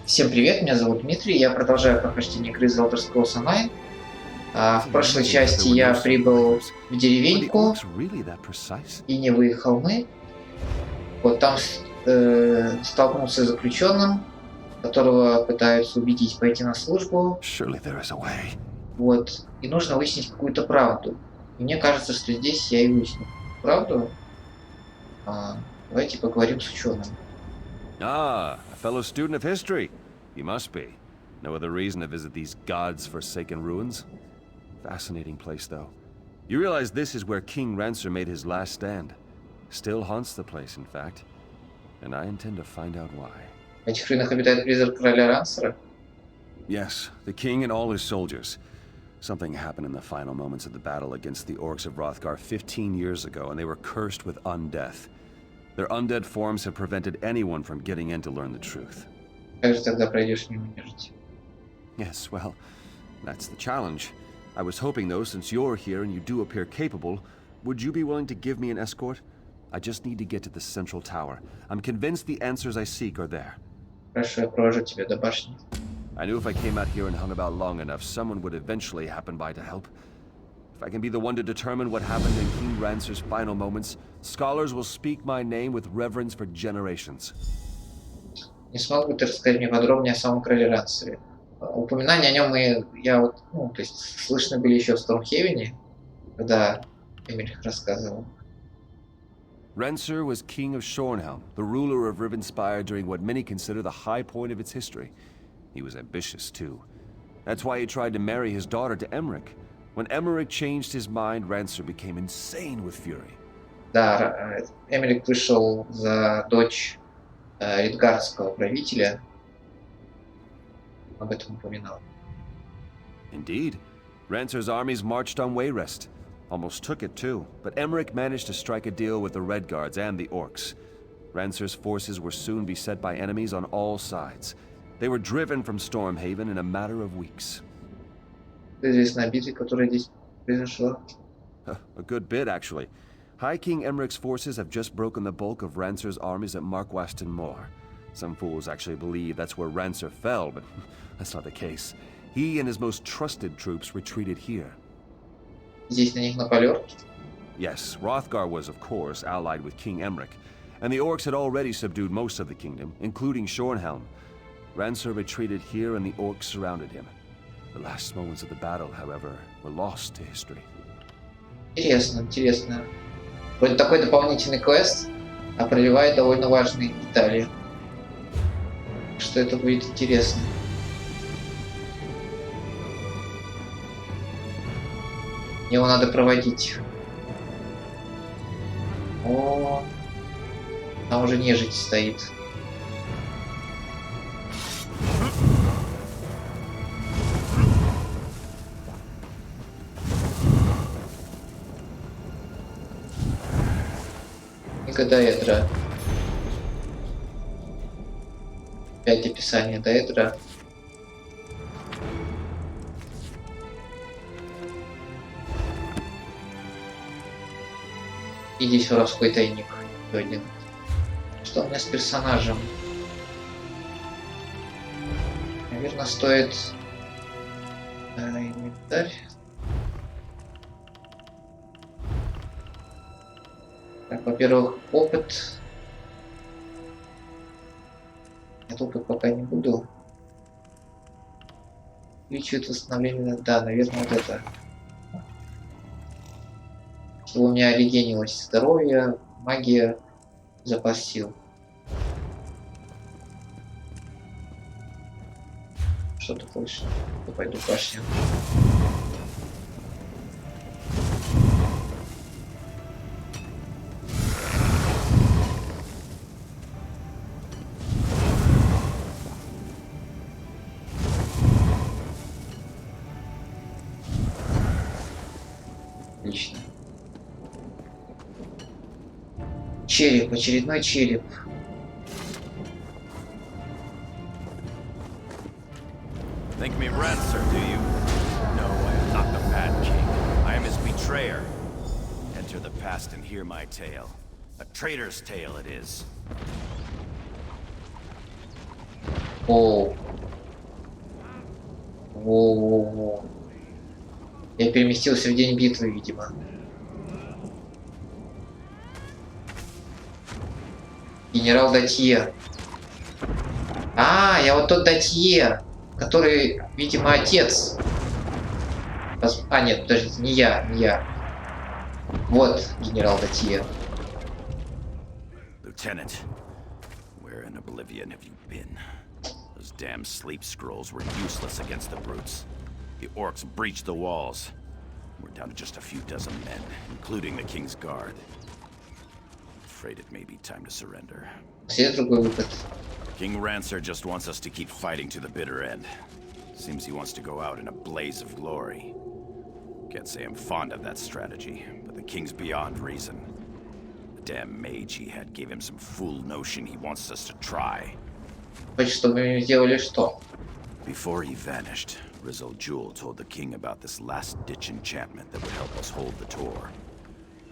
Всем привет, меня зовут Дмитрий, я продолжаю прохождение игры The Elder Scrolls Online. В прошлой части я прибыл в деревеньку и не выехал мы. Вот там столкнулся с заключенным, которого пытаются убедить пойти на службу. Вот, и нужно выяснить какую-то правду. И мне кажется, что здесь я и выясню правду. Давайте поговорим с ученым. Ah, a fellow student of history. You must be. No other reason to visit these gods-forsaken ruins? Fascinating place, though. You realize this is where King Rансер made his last stand. Still haunts the place, in fact. And I intend to find out why. В этих руинах обитает призрак короля Рансера. Yes, the king and all his soldiers. Something happened in the final moments of the battle against the orcs of Hrothgar 15 years ago, and they were cursed with undeath. Their undead forms have prevented anyone from getting in to learn the truth. Как же тогда пройдешь мимо нежити? Yes, well, that's the challenge. I was hoping, though, since you're here and you do appear capable, would you be willing to give me an escort? I just need to get to the central tower. I'm convinced the answers I seek are there. Хорошо, я провожу тебя до башни. I knew if I came out here and hung about long enough, someone would eventually happen by to help. If I can be the one to determine what happened in King Ranser's final moments, scholars will speak my name with reverence for generations. Не смог бы ты рассказать мне подробнее о самом короле Рансере? Упоминания о нем я вот, то есть слышны были еще в Стормхевене, когда Эмиль рассказывал. Ranser was king of Shornhelm, the ruler of Ривенспайр during what many consider the high point of its history. He was ambitious, too. That's why he tried to marry his daughter to Emmerich. When Emmerich changed his mind, Ranser became insane with fury. Да, Эмилик вышел за дочь редгардского правителя. Об этом упоминал. Indeed. Ranser's armies marched on Wayrest. Almost took it, too, but Emmerich managed to strike a deal with the Redguards and the Orcs. Ranser's forces were soon beset by enemies on all sides. They were driven from Stormhaven in a matter of weeks. Известно о битве, которая здесь произошла. A good bit, actually. High King Emmerich's forces have just broken the bulk of Ranser's armies at Markwasten Moor. Some fools actually believe that's where Ranser fell, but that's not the case. He and his most trusted troops retreated here. Здесь на них напалёр. Yes, Hrothgar was, of course, allied with King Emmerich, and the orcs had already subdued most of the kingdom, including Shornhelm. Ranser retreated here and the orcs surrounded him. The last moments of the battle, however, were lost to history. Интересно, интересно. Вот такой дополнительный квест, проливает довольно важные детали. Что это будет интересно. Его надо проводить. О, там уже нежить стоит. Даэдра. Опять описание Даэдра. И здесь воровской тайник. Один. Что у меня с персонажем? Наверное, стоит инвентарь. Так, во-первых, опыт. Нет, опыт пока не буду. Увеличивает восстановление. Да, наверное, вот это. Чтобы у меня регенилось здоровье, магия, запас сил. Что ты хочешь? Я пойду в башню. Отлично. Череп, очередной череп. Think me Rансер, do you? No, I am not the Mad King. I am his betrayer. Enter the past and hear my tale. A traitor's tale it is. Оу. Воу. Я переместился в день битвы, видимо. Генерал Датье. А, я вот тот Датье, который, видимо, отец. А, нет, подождите, не я. Вот генерал Датье. Lieutenant, where in oblivion have you been? Those damn sleep scrolls were useless against the brutes. The orcs breached the walls. We're down to just a few dozen men, including the King's Guard. Afraid it may be time to surrender. Есть другой выход. King Rансera just wants us to keep fighting to the bitter end. Seems he wants to go out in a blaze of glory. Can't say I'm fond of that strategy, but the King's beyond reason. The damn mage he had gave him some fool notion he wants us to try. Хочешь, чтобы мы сделали что? Before he vanished, Rizal Jewel told the king about this last-ditch enchantment that would help us hold the tour.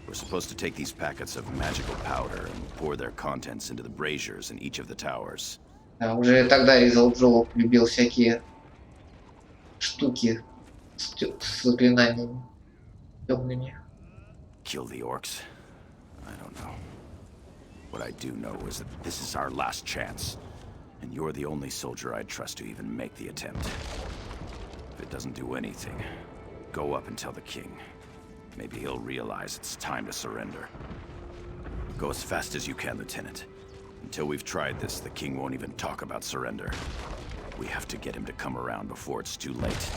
We're supposed to take these packets of magical powder and pour their contents into the braziers in each of the towers. Да, уже тогда Ризал Джоу любил всякие штуки с заклинаниями темными. Kill the orcs? I don't know. What I do know is that this is our last chance, and you're the only soldier I'd trust to even make the attempt. If it doesn't do anything, go up and tell the king. Maybe he'll realize it's time to surrender. Go as fast as you can, Lieutenant. Until we've tried this, the king won't even talk about surrender. We have to get him to come around before it's too late.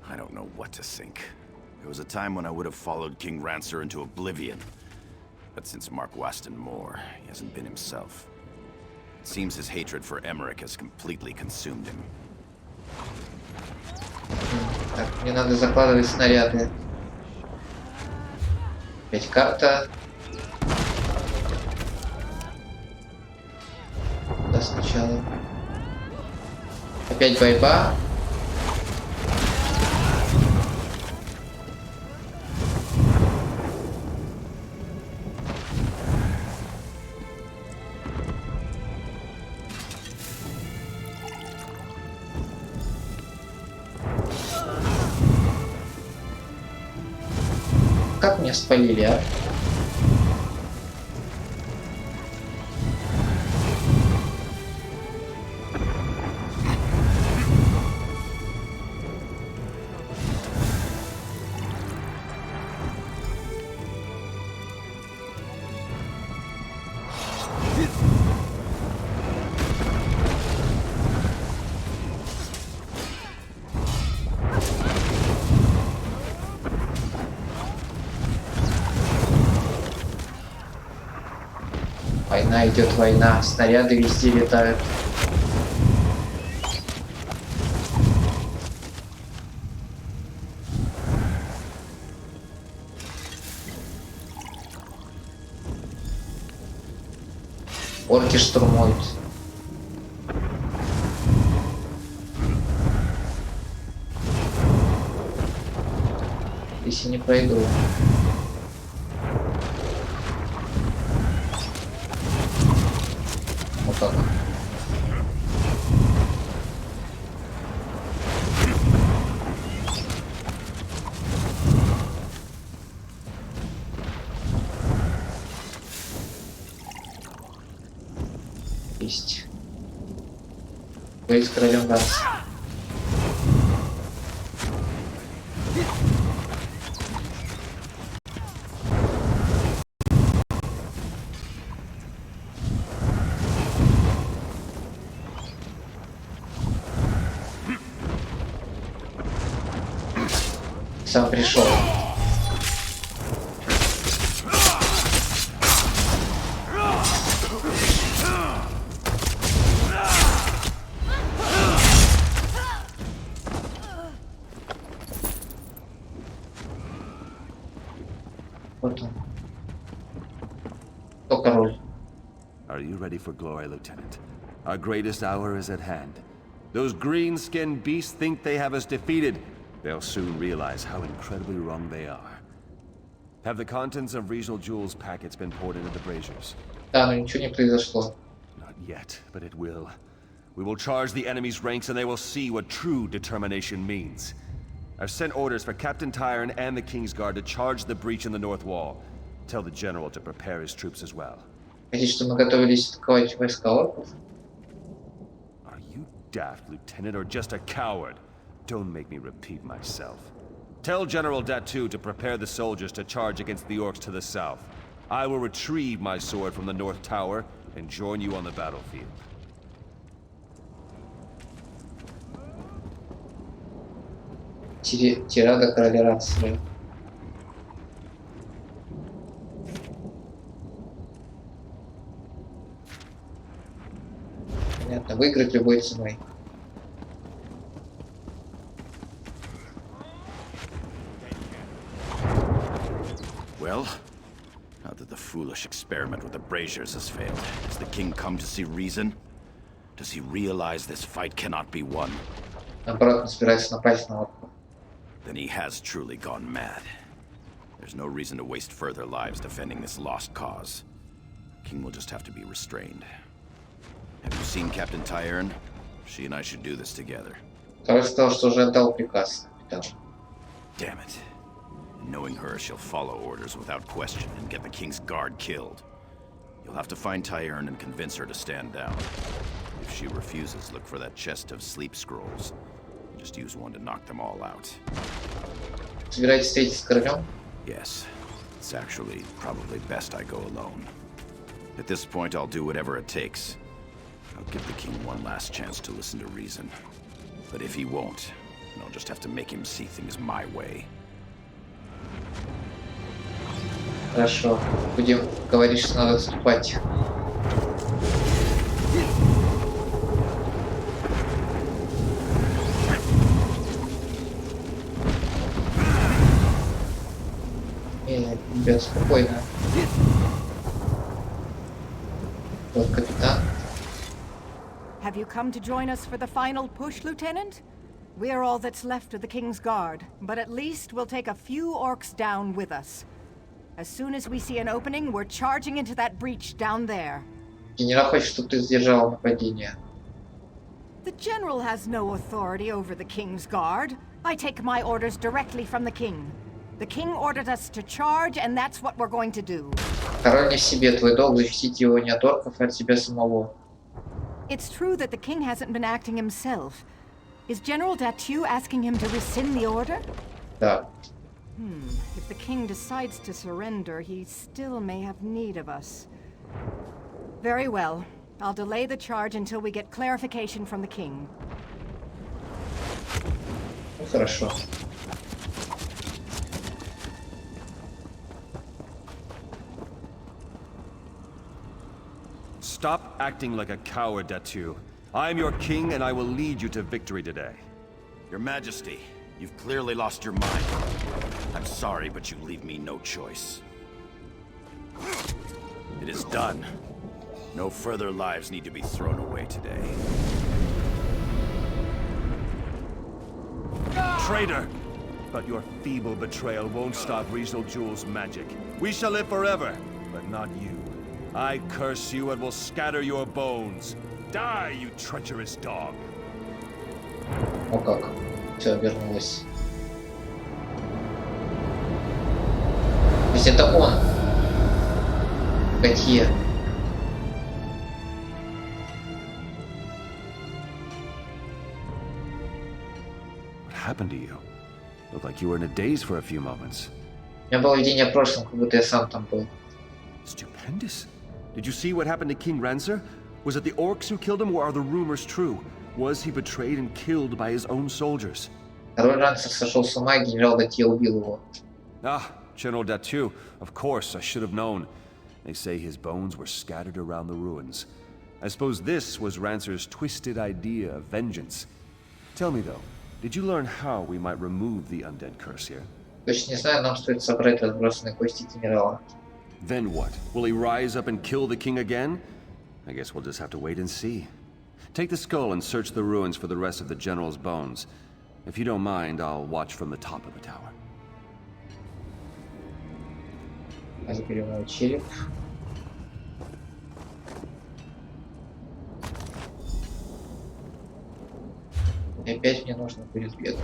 I don't know what to think. There was a time when I would have followed King Rансера into oblivion. But since Mark Waston Moore, he hasn't been himself. It seems his hatred for Emmerich has completely consumed him. Так, мне надо закладывать снаряды. Опять карта. Да, сначала. Опять борьба. Как меня спалили, а? Война идет, война. Снаряды везде летают. Орки штурмуют. Если не пройду. Вот так. Есть. Бой с королем Ганса. Сам пришел. Вот он. Кто король? Are you ready for glory, Lieutenant? Our greatest hour is at hand. Those green-skinned beasts think they have us defeated. They'll soon realize how incredibly wrong they are. Have the contents of Rizal Jewel's packets been poured into the braziers? Да, но ничего не произошло. Not yet, but it will. We will charge the enemy's ranks and they will see what true determination means. I've sent orders for Captain Tyrone and the King's Guard to charge the breach in the north wall. Tell the general to prepare his troops as well. Хотите, чтобы мы готовились атаковать войска орков? Are you daft, Lieutenant, or just a coward? Don't make me repeat myself. Tell General Datu to prepare the soldiers to charge against the orcs to the south. I will retrieve my sword from the north tower and join you on the battlefield. Тирада короля Рансера. Понятно, выиграть любой ценой. Well, now that the foolish experiment with the braziers has failed, has the king come to see reason? Does he realize this fight cannot be won? Наоборот, он собирается напасть на орков. Then he has truly gone mad. There's no reason to waste further lives defending this lost cause. King will just have to be restrained. Have you seen Captain Tyrone? She and I should do this together. Король сказал, что уже отдал приказ, капитан. Damn it. Knowing her, she'll follow orders without question and get the King's Guard killed. You'll have to find Tyrone and convince her to stand down. If she refuses, look for that chest of sleep scrolls. Just use one to knock them all out. Собираетесь встретиться с королем? Yes. It's actually probably best I go alone. At this point, I'll do whatever it takes. I'll give the king one last chance to listen to reason. But if he won't, then I'll just have to make him see things my way. Хорошо. Будем говорить, что надо отступать. Ребят, спокойно. Вот капитан. Have you come to join us for the final push, Lieutenant? We're all that's left of the King's Guard, but at least we'll take a few orcs down with us. As soon as we see an opening, we're charging into that breach down there. Генерал хочет, чтобы ты сдержал нападение. The General has no authority over the King's Guard. I take my orders directly from the King. The King ordered us to charge, and that's what we're going to do. Король не в себе, твой долг защитить его не от орков, а от себя самого. It's true that the King hasn't been acting himself. Is General Datu asking him to rescind the order? Да. If the King decides to surrender, he still may have need of us. Very well. I'll delay the charge until we get clarification from the King. Ну, хорошо. Stop acting like a coward, Datu. I'm your king and I will lead you to victory today. Your Majesty, you've clearly lost your mind. I'm sorry, but you leave me no choice. It is done. No further lives need to be thrown away today. Traitor! But your feeble betrayal won't stop Rizal Jewel's magic. We shall live forever, but not you. I curse you and will scatter your bones. Die, you treacherous dog! О как. Все, вернулось. То есть это он. Готье. What happened to you? Looked like you were in a daze for a few moments. У меня было видение в прошлом, как будто я сам там был. Stupendous. Did you see what happened to King Ranser? Was it the orcs who killed him, or are the rumors true? Was he betrayed and killed by his own soldiers? Король Рансер сошел с ума, и генерал Готье убил его. Ah, General Datu. Of course, I should have known. They say his bones were scattered around the ruins. I suppose this was Ranser's twisted idea of vengeance. Tell me though, did you learn how we might remove the undead curse here? Точно не знаю, нам стоит собрать разбросанные кости генерала. Then what? Will he rise up and kill the king again? I guess we'll just have to wait and see. Take the skull and search the ruins for the rest of the general's bones. If you don't mind, I'll watch from the top of the tower. Заберем его череп. И опять мне нужно будет бегать.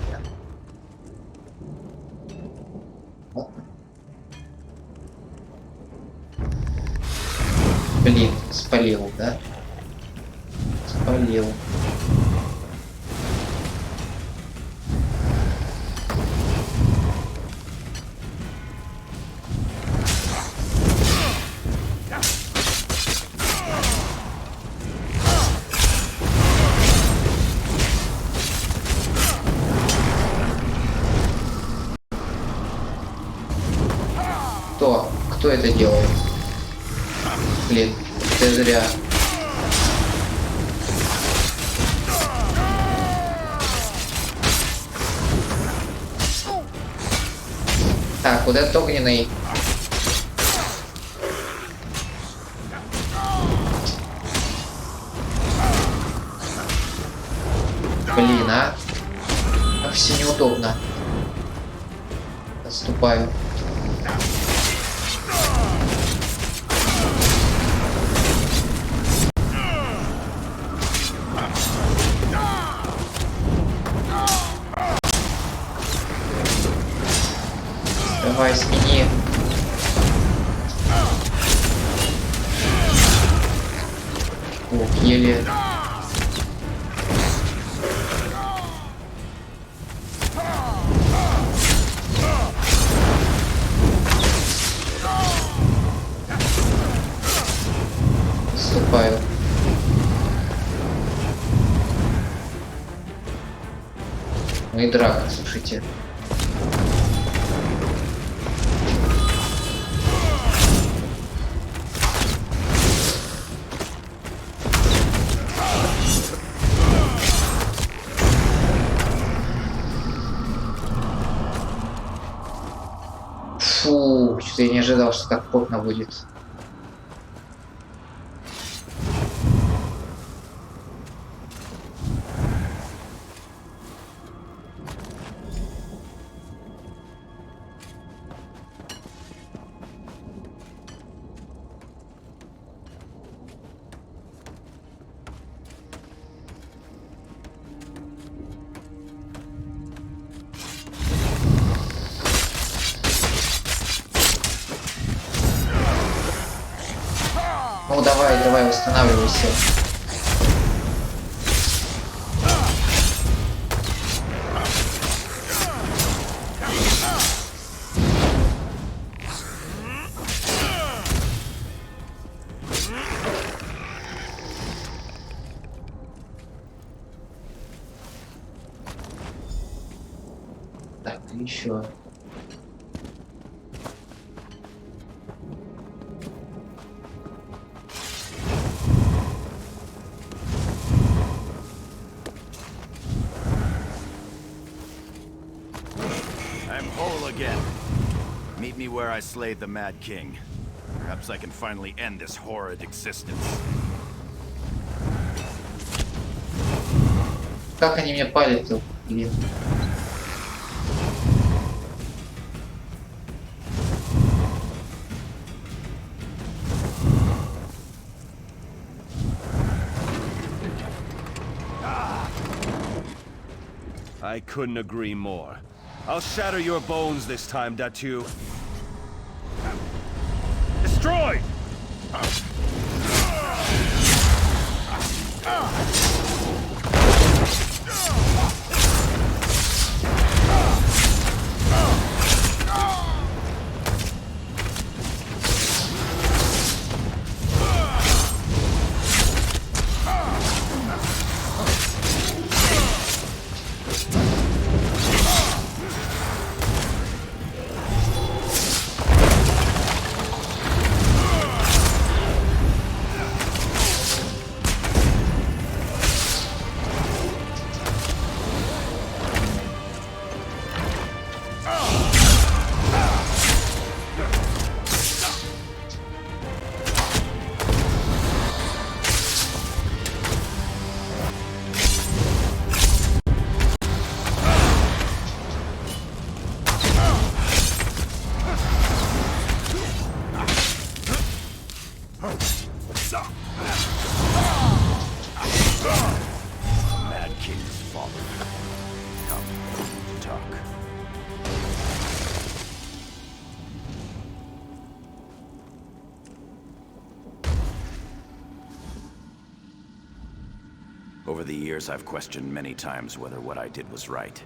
Ладно. Блин, спалил, да? Спалил. Кто это делает? Блин, это зря. Так, вот этот огненный. Блин, а? Как все неудобно. Отступаю. Давай, смени. Ох, еле. Отступаю. Ну и драка, слушайте. Фу, что-то я не ожидал, что так плотно будет. Ну давай, давай, восстанавливайся. Так, еще. I'm whole again. Meet me where I slayed the Mad King. Perhaps I can finally end this horrid existence. Как они меня палят-то, блин. I couldn't agree more. I'll shatter your bones this time, Datu. Destroy! Over the years, I've questioned many times whether what I did was right.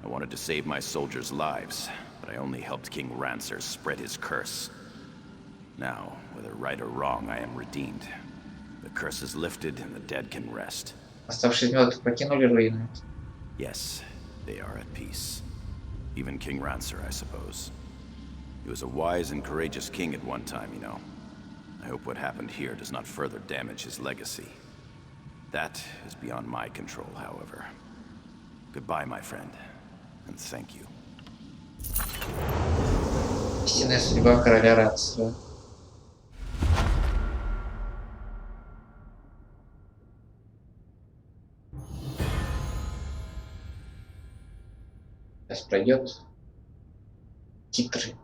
I wanted to save my soldiers' lives, but I only helped King Rансер spread his curse. Now, whether right or wrong, I am redeemed. The curse is lifted and the dead can rest. Оставшиеся мертвые покинули руины. Yes, they are at peace. Even King Rансер, I suppose. He was a wise and courageous king at one time, you know. I hope what happened here does not further damage his legacy. That is beyond my control, however. Goodbye, my friend, and thank you. Истинная судьба короля Рансера. Сейчас пройдет. Титры.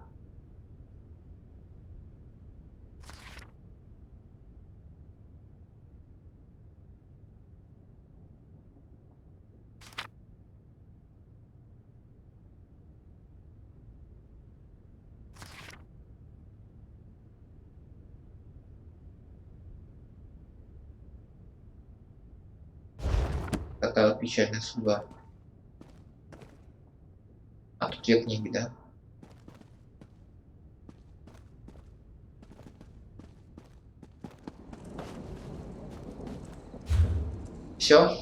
Такая вот печальная судьба. А тут две книги, да? Все.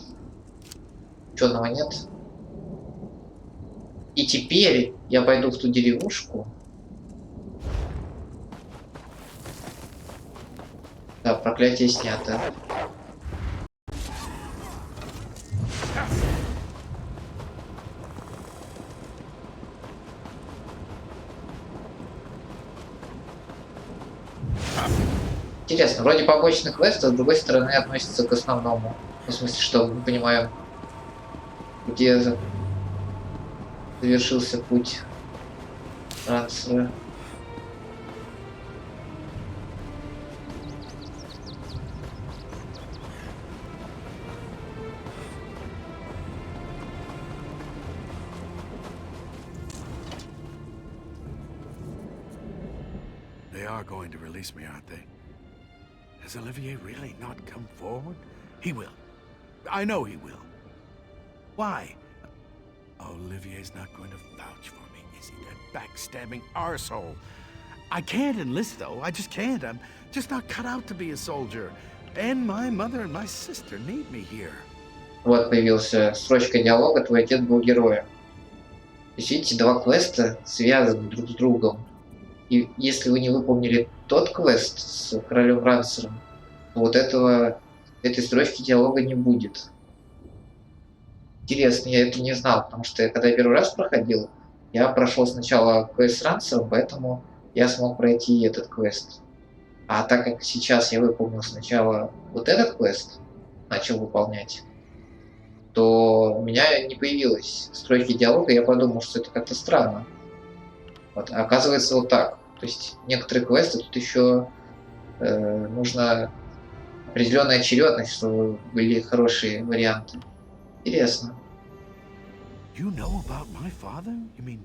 Ученого нет. И теперь я пойду в ту деревушку. Да, проклятие снято. Интересно, вроде побочный квест, а с другой стороны относится к основному. В смысле, что мы понимаем, где завершился путь Рансера. They are going to release me, aren't they? Has Olivier really not come forward? He will. I know he will. Why? Olivier's not going to vouch for me, is he? That backstabbing arsehole. I can't enlist, though. I just can't. I'm just not cut out to be a soldier. And my mother and my sister need me here. Вот появился строчка диалога «Твой отец был героем». То есть, видите, два квеста связаны друг с другом. И если вы не выполнили тот квест с королем Рансером, то вот этой строчки диалога не будет. Интересно, я это не знал, потому что когда я первый раз проходил, я прошел сначала квест с Рансером, поэтому я смог пройти этот квест. А так как сейчас я выполнил сначала вот этот квест, начал выполнять, то у меня не появилось строчки диалога, я подумал, что это как-то странно. Вот, а оказывается вот так. То есть некоторые квесты тут еще нужна определенная очередность, чтобы были хорошие варианты. Интересно. You know about my father? You mean,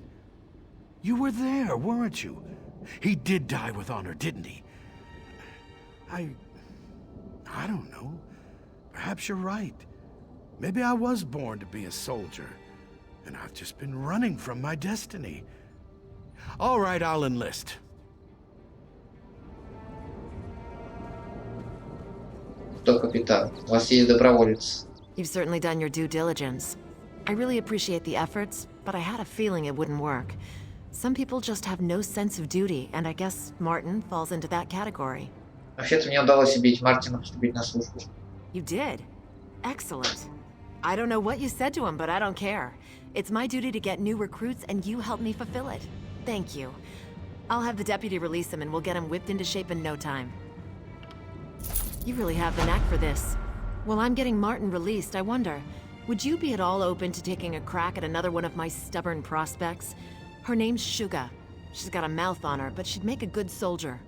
you were there, weren't you? He did die with honor, didn't he? I don't know. Perhaps you're right. Maybe I was born to be a soldier, and I've just been running from my destiny. All right, I'll enlist. Кто капитан? У вас есть доброволец. You've certainly done your due diligence. I really appreciate the efforts, but I had a feeling it wouldn't work. Some people just have no sense of duty, and I guess Martin falls into that category. Вообще-то мне удалось убедить Мартина поступить на службу. You did? Excellent. I don't know what you said to him, but I don't care. It's my duty to get new recruits, and you helped me fulfill it. Thank you. I'll have the deputy release him, and we'll get him whipped into shape in no time. You really have the knack for this. While I'm getting Martin released, I wonder, would you be at all open to taking a crack at another one of my stubborn prospects? Her name's Shuga. She's got a mouth on her, but she'd make a good soldier.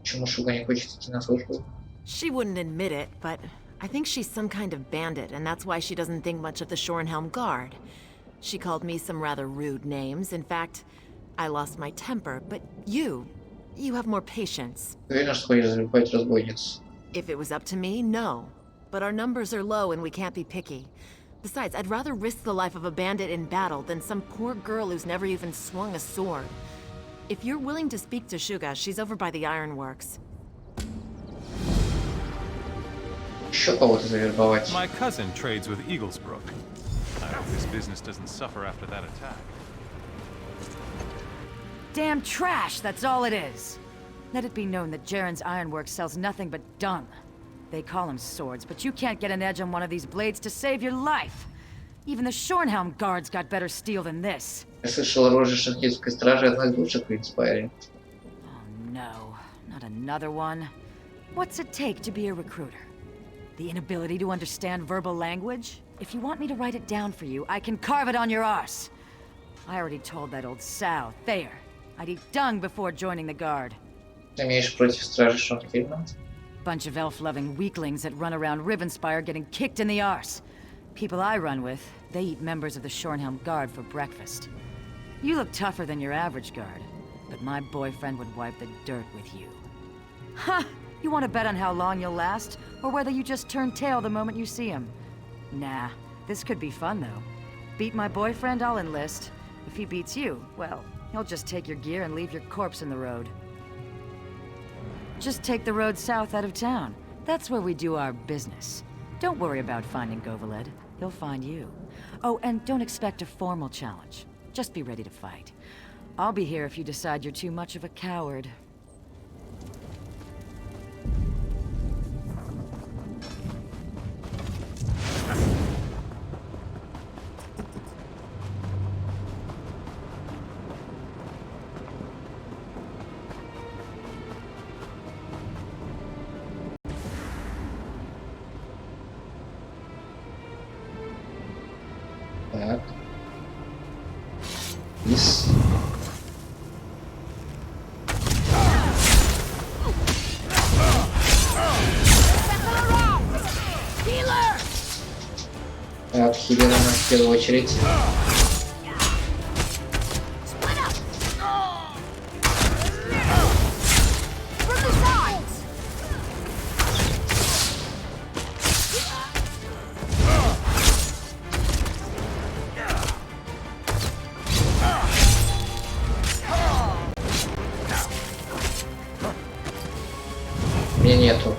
Почему Шуга не хочет идти на службу? She wouldn't admit it, but I think she's some kind of bandit, and that's why she doesn't think much of the Shorenhelm Guard. She called me some rather rude names. In fact, I lost my temper, but you have more patience. Уверен, что хочешь залипать разбойниц. If it was up to me, no. but our numbers are low and we can't be picky. Besides, I'd rather risk the life of a bandit in battle than some poor girl who's never even swung a sword. If you're willing to speak to Suga, she's over by the ironworks. Еще кого-то завербовать. My cousin trades with Eaglesbrook. I hope his business doesn't suffer after that attack. Damn trash, that's all it is. Let it be known that Jaren's ironworks sells nothing but dung. They call them swords, but you can't get an edge on one of these blades to save your life. Even the Shornhelm guards got better steel than this. Я слышал, оружие шанхельской стражи одно из лучших в Ривенспайре. Oh no, not another one. What's it take to be a recruiter? The inability to understand verbal language? If you want me to write it down for you, I can carve it on your arse. I already told that old sow, Thayer, I'd eat dung before joining the guard. Ты имеешь против стражи Шонхельма? Bunch of elf-loving weaklings that run around Ривенспайр getting kicked in the arse. People I run with, they eat members of the Shornhelm Guard for breakfast. You look tougher than your average guard, but my boyfriend would wipe the dirt with you. Ha! You want to bet on how long you'll last, or whether you just turn tail the moment you see him? Nah, this could be fun though. Beat my boyfriend, I'll enlist. If he beats you, well, he'll just take your gear and leave your corpse in the road. Just take the road south out of town. That's where we do our business. Don't worry about finding Govaled. He'll find you. Oh, and don't expect a formal challenge. Just be ready to fight. I'll be here if you decide you're too much of a coward. Так. Из. Так, хилер у нас в первую очередь. Меня нету.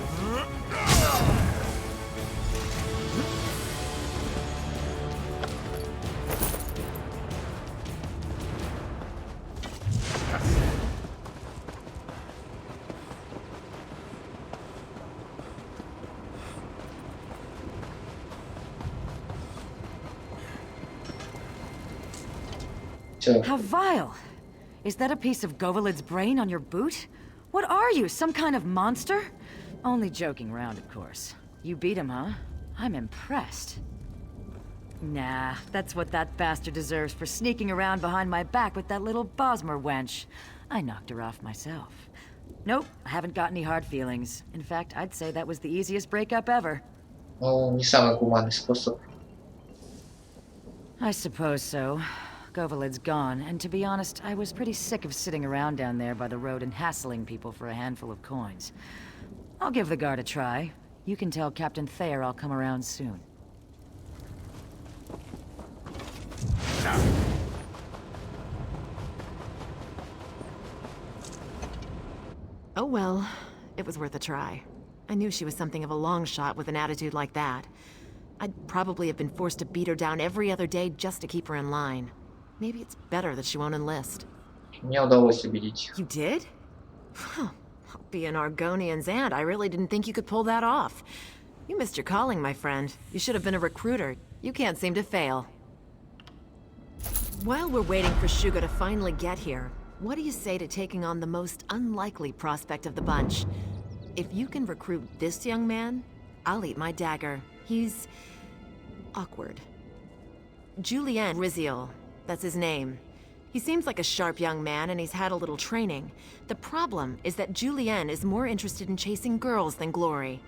Все. How vile! Is that a piece of Govaled's brain on your boot? What are you, some kind of monster? Only joking around, of course. You beat him, huh? I'm impressed. Nah, that's what that bastard deserves for sneaking around behind my back with that little Bosmer wench. I knocked her off myself. Nope, I haven't got any hard feelings. In fact, I'd say that was the easiest breakup ever. Ну, не самый гуманный способ. I suppose so. Govaled's gone, and to be honest, I was pretty sick of sitting around down there by the road and hassling people for a handful of coins. I'll give the guard a try. You can tell Captain Thayer I'll come around soon. Oh well, it was worth a try. I knew she was something of a long shot with an attitude like that. I'd probably have been forced to beat her down every other day just to keep her in line. Maybe it's better that she won't enlist. Мне удалось убедить. You did? Huh. Being Argonian's aunt, I really didn't think you could pull that off. You missed your calling, my friend. You should have been a recruiter. You can't seem to fail. While we're waiting for Suga to finally get here, what do you say to taking on the most unlikely prospect of the bunch? If you can recruit this young man, I'll eat my dagger. He's... awkward. Julien Riziol, that's his name. He seems like a sharp young man and he's had a little training. The problem is that Julien is more interested in chasing girls than glory.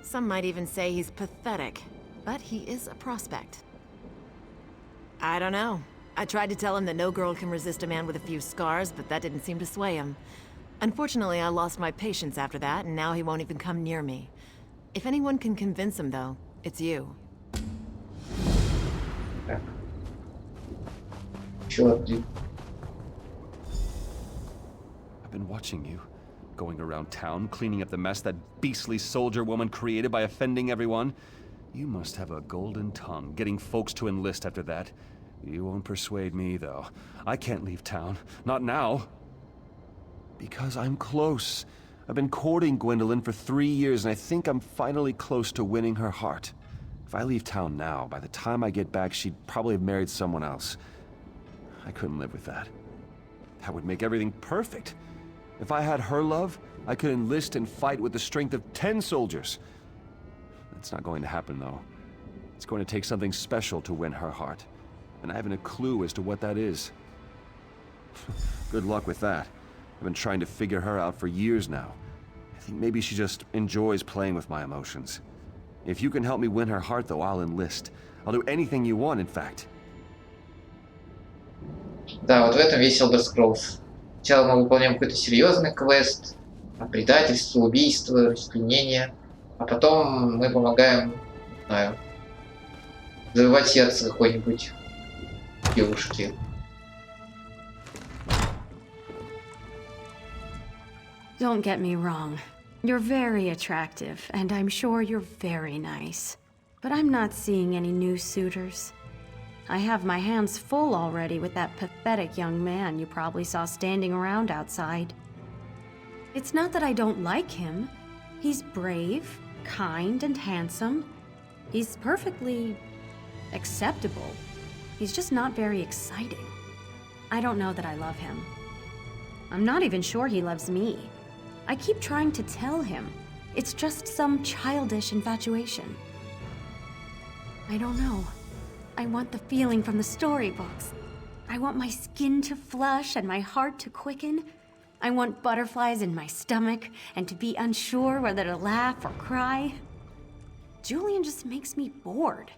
Some might even say he's pathetic, but he is a prospect. I don't know. I tried to tell him that no girl can resist a man with a few scars, but that didn't seem to sway him. Unfortunately, I lost my patience after that, and now he won't even come near me. If anyone can convince him, though, it's you. Так. Чё ты? I've been watching you, going around town, cleaning up the mess that beastly soldier woman created by offending everyone. You must have a golden tongue, getting folks to enlist after that. You won't persuade me, though. I can't leave town. Not now. Because I'm close. I've been courting Gwendolyn for 3 years, and I think I'm finally close to winning her heart. If I leave town now, by the time I get back, she'd probably have married someone else. I couldn't live with that. That would make everything perfect. If I had her love, I could enlist and fight with the strength of 10 soldiers. That's not going to happen, though. It's going to take something special to win her heart. And I haven't a clue as to what that is. Good luck with that. I've been trying to figure her out for years now. I think maybe she just enjoys playing with my emotions. If you can help me win her heart, though, I'll enlist. I'll do anything you want, in fact. Да, вот в этом весь Elder Scrolls. Сначала мы выполняем какой-то серьезный квест, предательство, убийство, расчленение, а потом мы помогаем, не знаю, завоевать сердце какой-нибудь девушки. Don't get me wrong. You're very attractive, and I'm sure you're very nice. But I'm not seeing any new suitors. I have my hands full already with that pathetic young man you probably saw standing around outside. It's not that I don't like him. He's brave, kind, and handsome. He's perfectly acceptable. He's just not very exciting. I don't know that I love him. I'm not even sure he loves me. I keep trying to tell him. It's just some childish infatuation. I don't know. I want the feeling from the storybooks. I want my skin to flush and my heart to quicken. I want butterflies in my stomach and to be unsure whether to laugh or cry. Julian just makes me bored.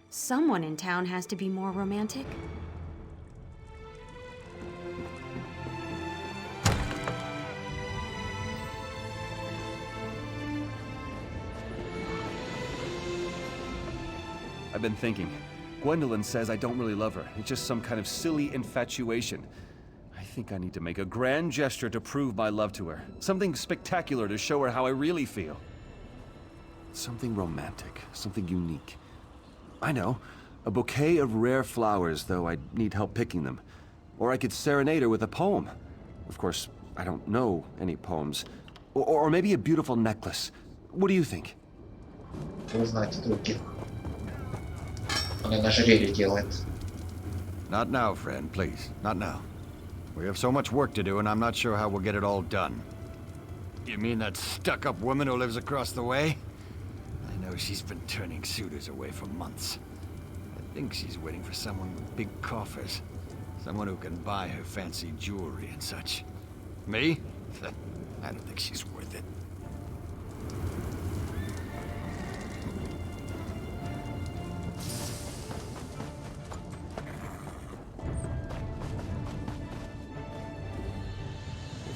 Someone in town has to be more romantic. I've been thinking. Gwendolyn says I don't really love her. It's just some kind of silly infatuation. I think I need to make a grand gesture to prove my love to her. Something spectacular to show her how I really feel. Something romantic, something unique. I know. A bouquet of rare flowers, though I'd need help picking them. Or I could serenade her with a poem. Of course, I don't know any poems. Or maybe a beautiful necklace. What do you think? Узнать других. Он и на ожерелье делает. Not now, friend, please. Not now. We have so much work to do, and I'm not sure how we'll get it all done. You mean that stuck-up woman who lives across the way? I know she's been turning suitors away for months. I think she's waiting for someone with big coffers. Someone who can buy her fancy jewelry and such. Me? I don't think she's worth it.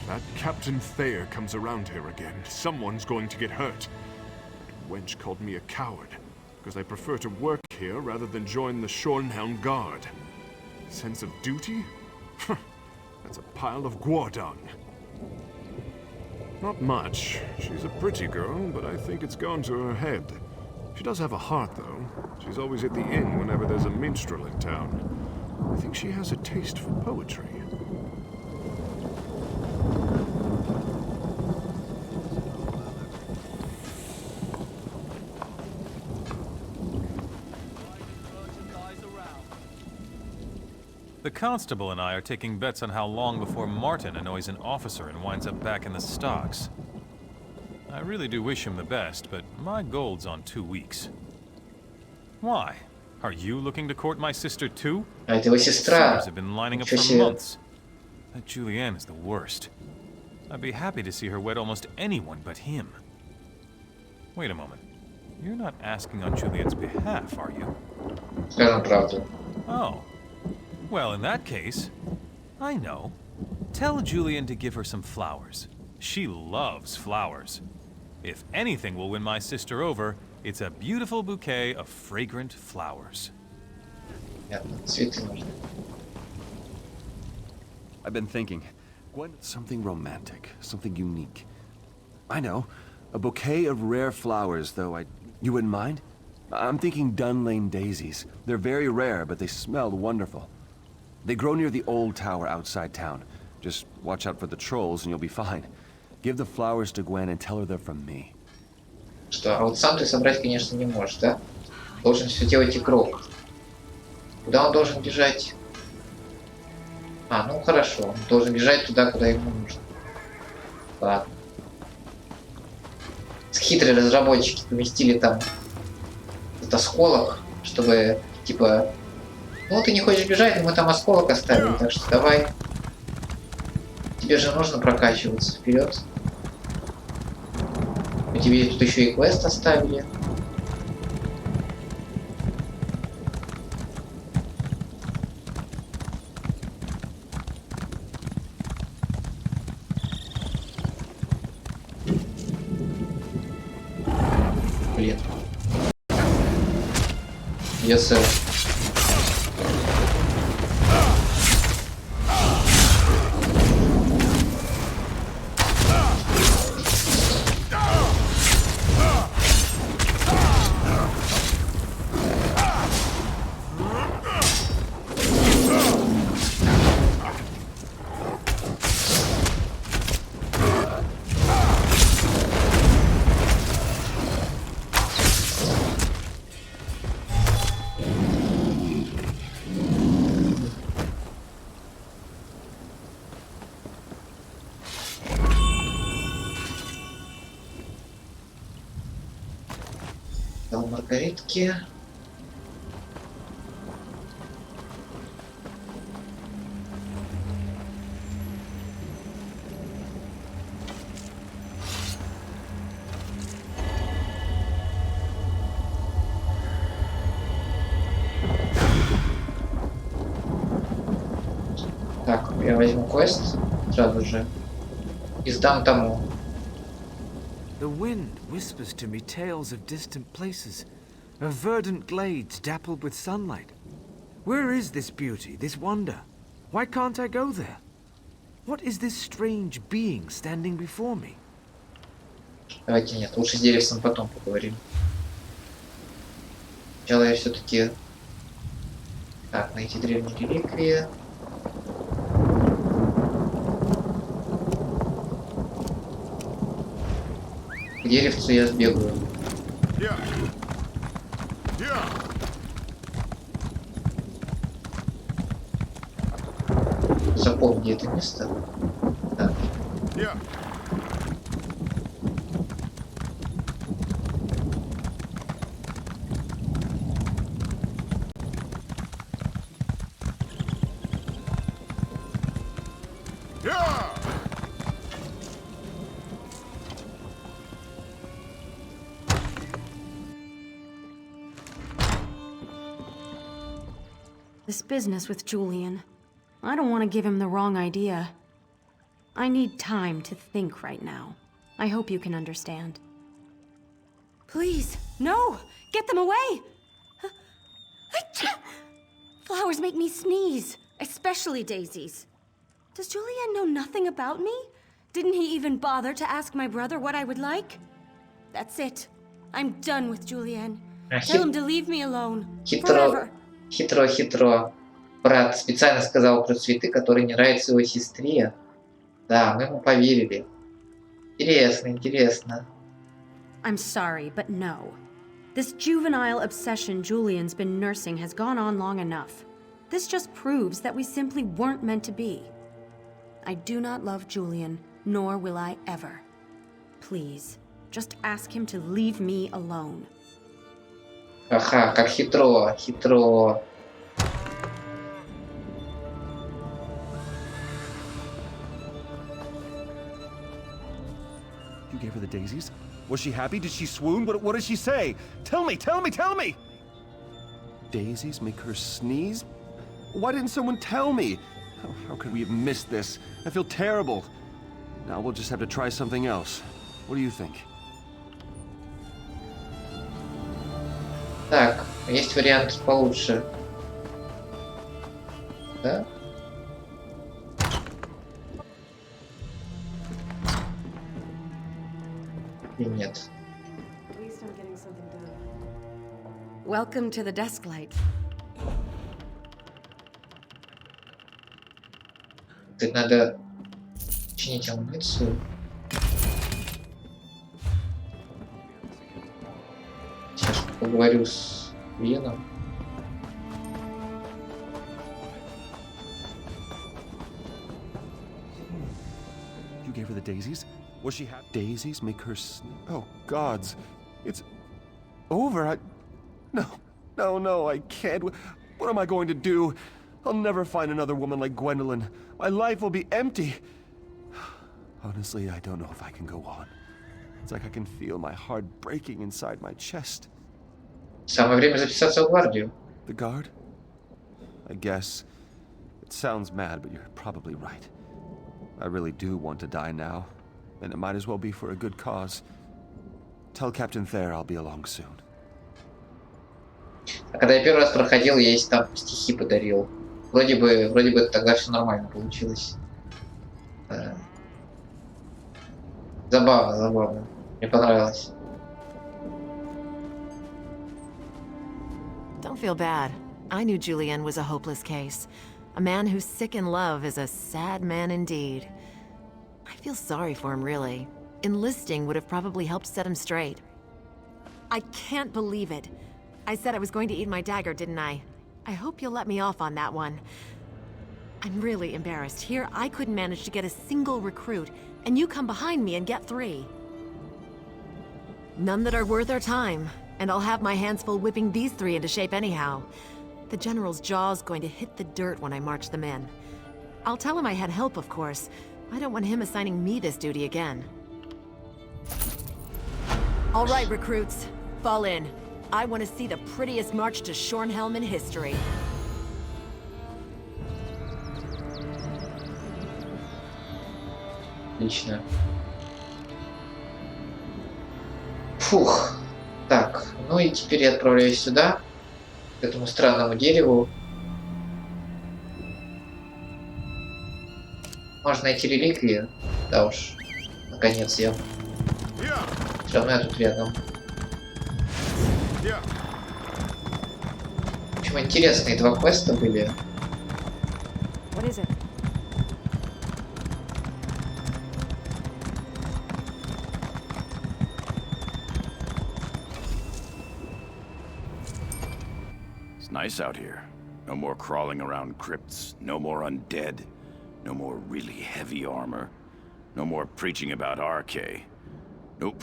That Captain Thayer comes around here again, someone's going to get hurt. The wench called me a coward, because I prefer to work here rather than join the Shornhelm Guard. Sense of duty? That's a pile of guardung. Not much. She's a pretty girl, but I think it's gone to her head. She does have a heart, though. She's always at the inn whenever there's a minstrel in town. I think she has a taste for poetry. The constable and I are taking bets on how long before Martin annoys an officer and winds up back in the stocks. I really do wish him the best, but my gold's on 2 weeks. Why? Are you looking to court my sister too? А это его сестра. Suitors have been lining up Ничего for себе. months. That Julianne is the worst. I'd be happy to see her wed almost anyone but him. Wait a moment. You're not asking on Julian's behalf, are you? Скажем правду. Oh. Well, in that case, I know. Tell Julian to give her some flowers. She loves flowers. If anything will win my sister over, it's a beautiful bouquet of fragrant flowers. Понятно, цветы нужны. I've been thinking, Gwen, something romantic, something unique. I know, a bouquet of rare flowers, though you wouldn't mind? I'm thinking Dunlane daisies. They're very rare, but they smell wonderful. They grow near the old tower outside town. Just watch out for the trolls and you'll be fine. Give the flowers to Gwen and tell her they're from me. Что, а вот сам ты собрать, конечно, не можешь, да? Должен все делать игрок. Куда он должен бежать? А, ну хорошо. Он должен бежать туда, куда ему нужно. Ладно. Хитрые разработчики поместили там этот осколок, чтобы, типа... Ну, ты не хочешь бежать, но мы там осколок оставили, так что давай. Тебе же нужно прокачиваться вперед. Мы тебе тут еще и квест оставили. Блин. Yes, sir. Дал маргаритки. Так, я возьму квест сразу же и сдам тому. The wind whispers to me tales of distant places, of verdant glades dappled with sunlight. Where is this beauty, this wonder? Why can't I go there? What is this strange being standing before me? Давайте нет, лучше с деревцем потом поговорим. Сначала я все-таки... Так, найти древние реликвии. К деревцу я сбегаю. Запомни это место. Так. This business with Julian. I don't want to give him the wrong idea. I need time to think right now. I hope you can understand. Please, no! Get them away! Flowers make me sneeze, especially daisies. Does Julian know nothing about me? Didn't he even bother to ask my brother what I would like? That's it. I'm done with Julian. Tell him to leave me alone. Forever. Хитро. Брат специально сказал про цветы, которые не нравятся его сестре. Да, мы ему поверили. Интересно. I'm sorry, but no. This juvenile obsession Julian's been nursing has gone on long enough. This just proves that we simply weren't meant to be. I do not love Julian, nor will I ever. Please, just ask him to leave me alone. Ага, как хитро. You gave her the daisies? Was she happy? Did she swoon? What did she say? Tell me! Daisies make her sneeze? Why didn't someone tell me? How could we have missed this? I feel terrible. Now we'll just have to try something else. What do you think? Есть вариант получше. Да? Или нет? Welcome to the desk light. Тут надо чинить амуницию. Сейчас поговорю с Веном. You gave her the daisies? Was she happy? Daisies make her oh, gods. It's over. No, I can't. What am I going to do? I'll never find another woman like Gwendolyn. My life will be empty. Honestly, I don't know if I can go on. It's like I can feel my heart breaking inside my chest. Самое время записаться в гвардию. The guard? I guess. It sounds mad, but you're probably right. I really do want to die now, and it might as well be for a good cause. Tell Captain Thayer I'll be along soon. А когда я первый раз проходил, я ей там стихи подарил. Вроде бы тогда все нормально получилось. Забавно. Мне понравилось. Don't feel bad. I knew Julian was a hopeless case. A man who's sick in love is a sad man indeed. I feel sorry for him, really. Enlisting would have probably helped set him straight. I can't believe it. I said I was going to eat my dagger, didn't I? I hope you'll let me off on that one. I'm really embarrassed. Here, I couldn't manage to get a single recruit, and you come behind me and get 3. None that are worth our time, and I'll have my hands full whipping these 3 into shape anyhow. The General's jaw's going to hit the dirt when I march them in. I'll tell him I had help, of course. I don't want him assigning me this duty again. All right, recruits. Fall in. I want to see the prettiest march to Shornhelm in history. Отлично. Фух. Так, ну и теперь я отправляюсь сюда, к этому странному дереву. Можно найти реликвии. Да уж. Наконец я. Все равно я тут рядом. В общем, интересные 2 квеста были. What is it? It's nice out here. No more crawling around crypts, no more undead, no more really heavy armor, no more preaching about RK. Nope,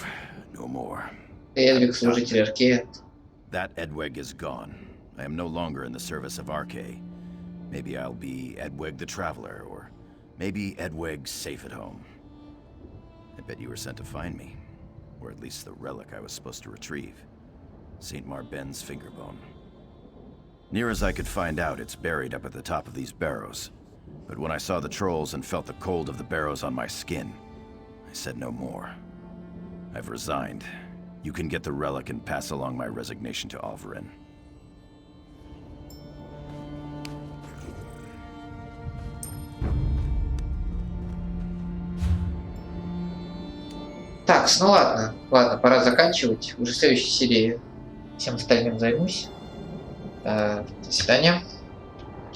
no more. Эдвиг, служитель Аркея. That Edweg is gone. I am no longer in the service of RK. Maybe I'll be Edweg the Traveler, or maybe Edweg safe at home. I bet you were sent to find me, or at least the relic I was supposed to retrieve. St. Marben's fingerbone. Near as I could find out, it's buried up at the top of these barrows. But when I saw the trolls and felt the cold of the barrows on my skin, I said no more. I've resigned. You can get the relic and pass along my resignation to Alvarin. Так, ну ладно, пора заканчивать. Уже в следующей серии всем остальным займусь. До свидания.